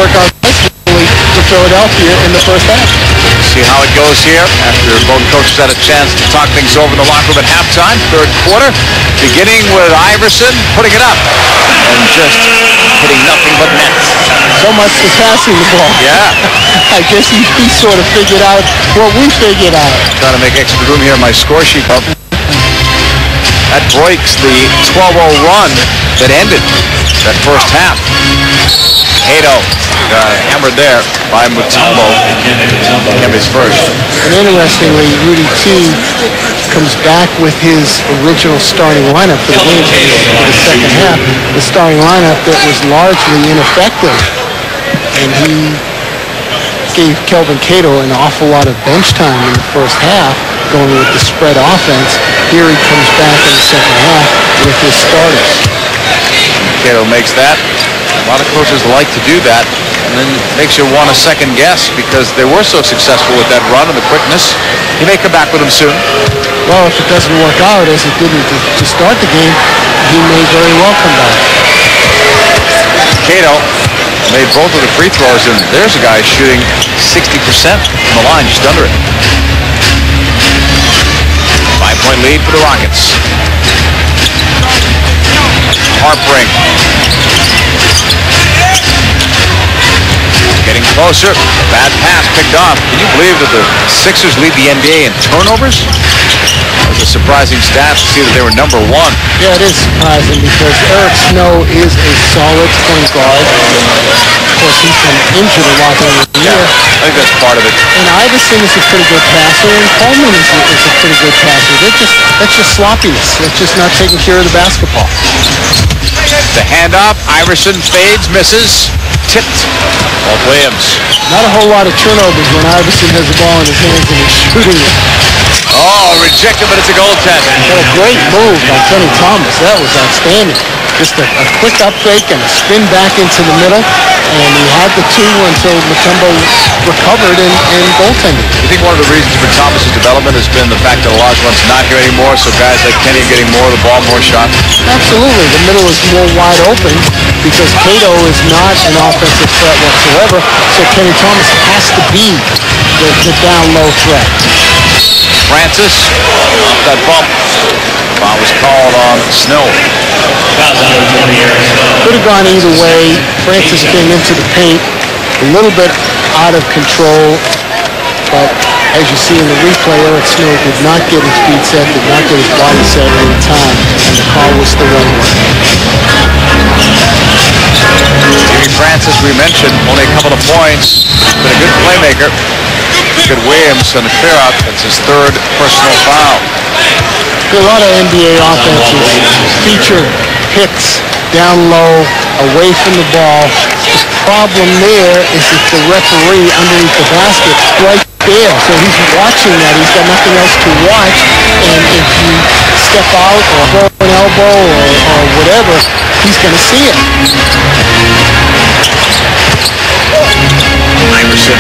work out nicely for Philadelphia in the first half. See how it goes here after both coaches had a chance to talk things over in the locker room at halftime. Third quarter, beginning with Iverson putting it up and just hitting nothing but nets. So much for passing the ball. Yeah. I guess he sort of figured out what we figured out. Trying to make extra room here on my score sheet. That breaks the 12-0 run that ended that first half. Cato got hammered there by Mutombo. Kemby's first. And interestingly, Rudy T comes back with his original starting lineup for the game for the second half. The starting lineup that was largely ineffective. And he gave Kelvin Cato an awful lot of bench time in the first half, going with the spread offense. Here he comes back in the second half with his starters. Cato makes that. A lot of coaches like to do that, and then it makes you want to second guess because they were so successful with that run and the quickness. He may come back with them soon. Well, if it doesn't work out as it didn't to start the game, he may very well come back. Cato made both of the free throws, and there's a guy shooting 60% from the line, just under it. 5-point lead for the Rockets. Harpring. Getting closer. Bad pass picked off. Can you believe that the Sixers lead the NBA in turnovers? That was a surprising stat to see that they were number one. Yeah, it is surprising because Eric Snow is a solid point guard. Of course, he's been injured a lot during the year. I think that's part of it. And Iverson is a pretty good passer, and Coleman is a pretty good passer. That's just sloppiness. That's just not taking care of the basketball. The handoff. Iverson fades, misses. Tipped. Walt Williams. Not a whole lot of turnovers when Iverson has the ball in his hands and he's shooting it. Oh, rejected, but it's a goaltender. What a great move by Kenny Thomas. That was outstanding. Just a quick up fake and a spin back into the middle. And he had the two until Mutombo recovered and goaltended. You think one of the reasons for Thomas's development has been the fact that Olajuwon's not here anymore, so guys like Kenny are getting more of the ball, more shots? Absolutely. The middle is more wide open because Cato is not an offensive threat whatsoever, so Kenny Thomas has to be the down-low threat. Francis, off that bump. Foul was called on Snow. Could have gone either way. Francis came into the paint a little bit out of control, but as you see in the replay, Eric Snow did not get his feet set, did not get his body set in time, and the call was the wrong one. Jimmy Francis, we mentioned, only a couple of points, but a good playmaker. Good Williams on the clear out. That's his third personal foul. A lot of NBA offenses feature picks down low, away from the ball. The problem there is that the referee underneath the basket right there. So he's watching that. He's got nothing else to watch. And if you step out or throw an elbow or whatever, he's going to see it. Iverson.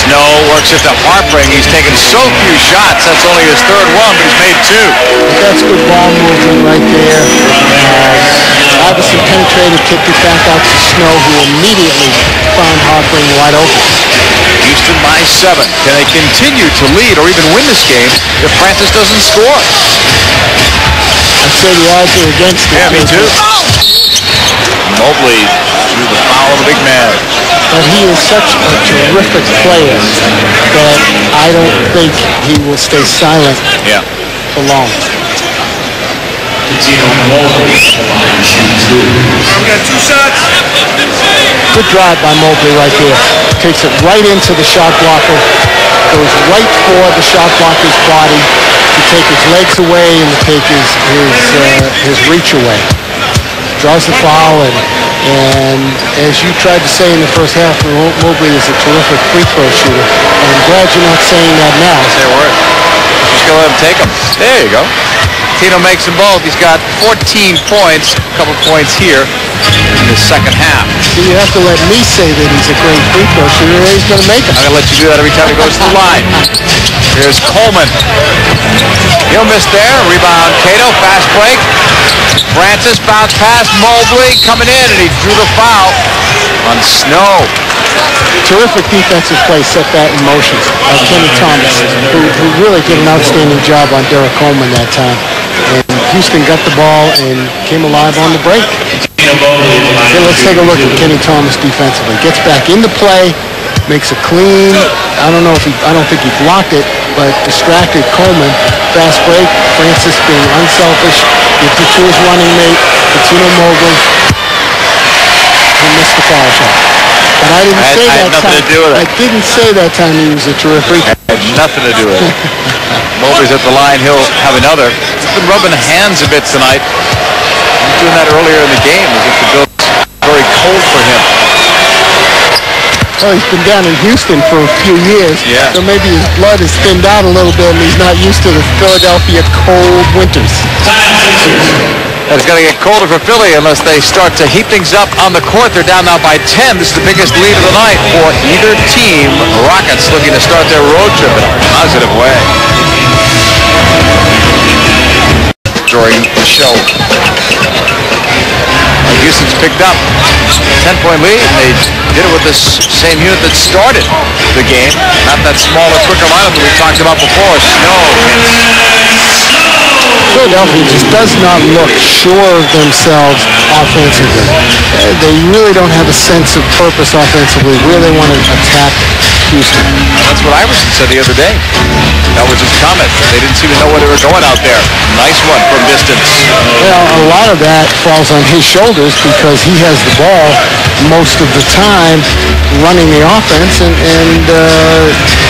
Snow works at the Harpring. He's taken so few shots. That's only his third one, but he's made two. That's good ball movement right there. Iverson penetrated, kicked it back out to Snow, who immediately found Harpring wide open. Houston by 7. Can they continue to lead or even win this game if Francis doesn't score? I'd say the odds are against it. Yeah, me too. Mobley drew the foul of the big man. But he is such a terrific player that I don't think he will stay silent for long. Good drive by Mobley right there. Takes it right into the shot blocker. Goes right for the shot blocker's body to take his legs away and to take his reach away. Draws the foul, and as you tried to say in the first half, Mobley is a terrific free throw shooter. And I'm glad you're not saying that now. Say a word. Just go ahead and take them. There you go. Tino makes them both. He's got 14 points, a couple points here in the second half. So you have to let me say that he's a great free throw shooter, and he's going to make them. I'm going to let you do that every time he goes to the line. Here's Coleman. He'll miss there. Rebound, Cato. Fast break. Francis bounce pass. Mobley coming in, and he drew the foul on on Snow. Terrific defensive play set that in motion. Kenny Thomas, who really did an outstanding job on Derek Coleman that time. And Houston got the ball and came alive on the break. So let's take a look at Kenny Thomas defensively. Gets back into play, makes a clean. I don't think he blocked it, but distracted Coleman. Fast break. Francis being unselfish. Gives it to his running mate, Patino Mogul, who missed the foul shot. But I didn't say that time. I didn't say that time he was a terrific. Had nothing to do with it. Mobley's at the line. He'll have another. He's been rubbing hands a bit tonight. He was doing that earlier in the game as if the bill was very cold for him. Well, he's been down in Houston for a few years, so maybe his blood has thinned out a little bit and he's not used to the Philadelphia cold winters. It's going to get colder for Philly unless they start to heat things up on the court. They're down now by 10. This is the biggest lead of the night for either team. Rockets looking to start their road trip in a positive way. During the show. Houston's picked up 10-point lead. They did it with the same unit that started the game. Not that smaller, quicker lineup that we talked about before. Snow hits. Philadelphia just does not look sure of themselves offensively. They really don't have a sense of purpose offensively where they want to attack Houston. That's what Iverson said the other day. That was his comment. They didn't seem to know where they were going out there. Nice one from distance. Well, a lot of that falls on his shoulders because he has the ball most of the time running the offense and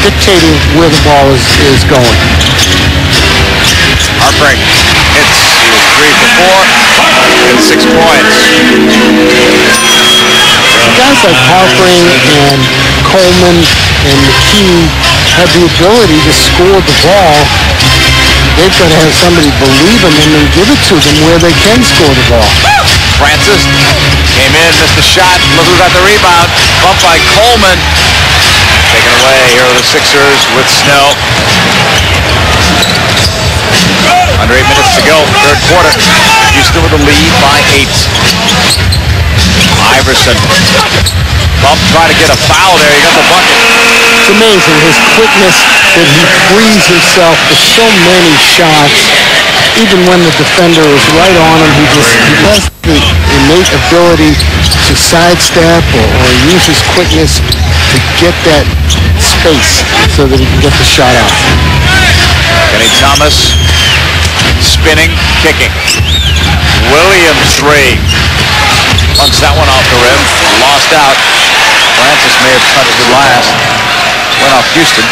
dictating where the ball is going. Harpring hits. He was 3 for 4 and 6 points. Guys like Harpring and Coleman and McKee have the ability to score the ball. They've got to have somebody believe in them and give it to them where they can score the ball. Francis came in, missed the shot. Look who got the rebound. Bumped by Coleman. Taken away. Here are the Sixers with Snow. Under 8 minutes to go, third quarter. Houston with the lead by 8. Iverson. Bump, trying to get a foul there. He got the bucket. It's amazing his quickness that he frees himself for so many shots. Even when the defender is right on him, he has the innate ability to sidestep or use his quickness to get that space so that he can get the shot out. Kenny Thomas spinning, kicking. Williams three. Punks that one off the rim. Lost out. Francis may have touched it last. Went off Houston.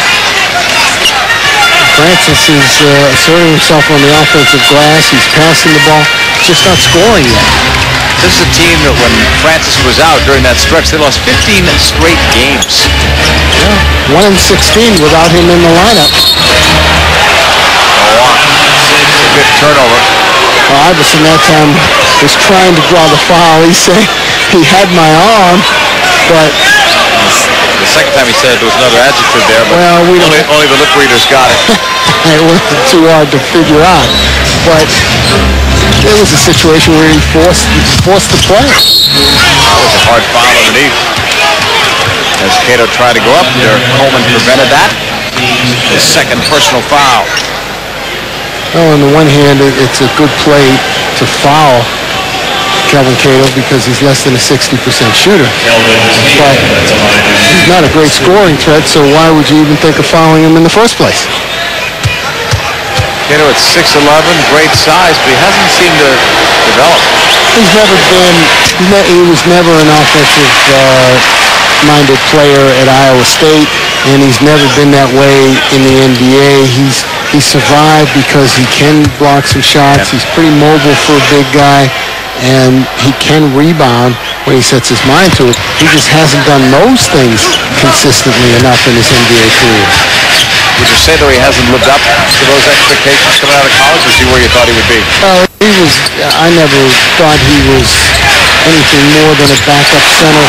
Francis is asserting himself on the offensive glass. He's passing the ball, just not scoring yet. This is a team that when Francis was out during that stretch, they lost 15 straight games. Yeah, 1-16 without him in the lineup. A good turnover. Iverson that time was trying to draw the foul. He said he had my arm, but the second time he said there was another adjective there, but well, only the lip readers got it. It wasn't too hard to figure out, but there was a situation where he forced the play. That was a hard foul underneath. As Cato tried to go up there, Coleman prevented that. His second personal foul. Well, on the one hand, it's a good play to foul Kelvin Cato because he's less than a 60% shooter. But he's not a great scoring threat, so why would you even think of fouling him in the first place? Cato at 6'11", great size, but he hasn't seemed to develop. He was never an offensive minded player at Iowa State, and he's never been that way in the NBA. He survived because he can block some shots. He's pretty mobile for a big guy, and he can rebound when he sets his mind to it. He just hasn't done those things consistently enough in his NBA career. Would you say, though, he hasn't lived up to those expectations coming out of college, or is he where you thought he would be? I never thought he was anything more than a backup center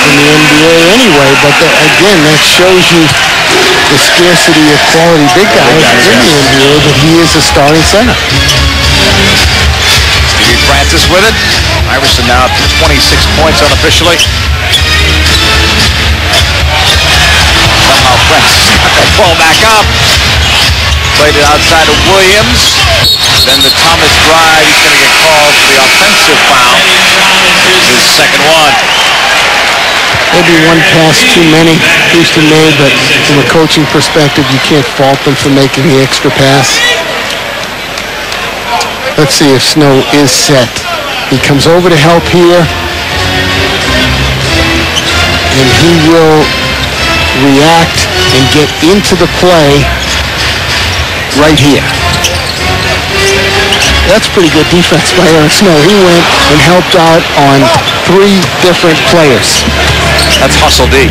in the NBA anyway, but again, that shows you the scarcity of quality big guys in the NBA, that he is a starting center. Stevie Francis with it. Iverson now at 26 points unofficially. Somehow Francis got that ball back up. Played it outside of Williams. Then the Thomas drive. He's going to get called for the offensive foul. His second one. Maybe one pass too many Houston made, but from a coaching perspective, you can't fault them for making the extra pass. Let's see if Snow is set. He comes over to help here, and he will react and get into the play right here. That's pretty good defense by Eric Snow. He went and helped out on 3 different players. That's hustle D.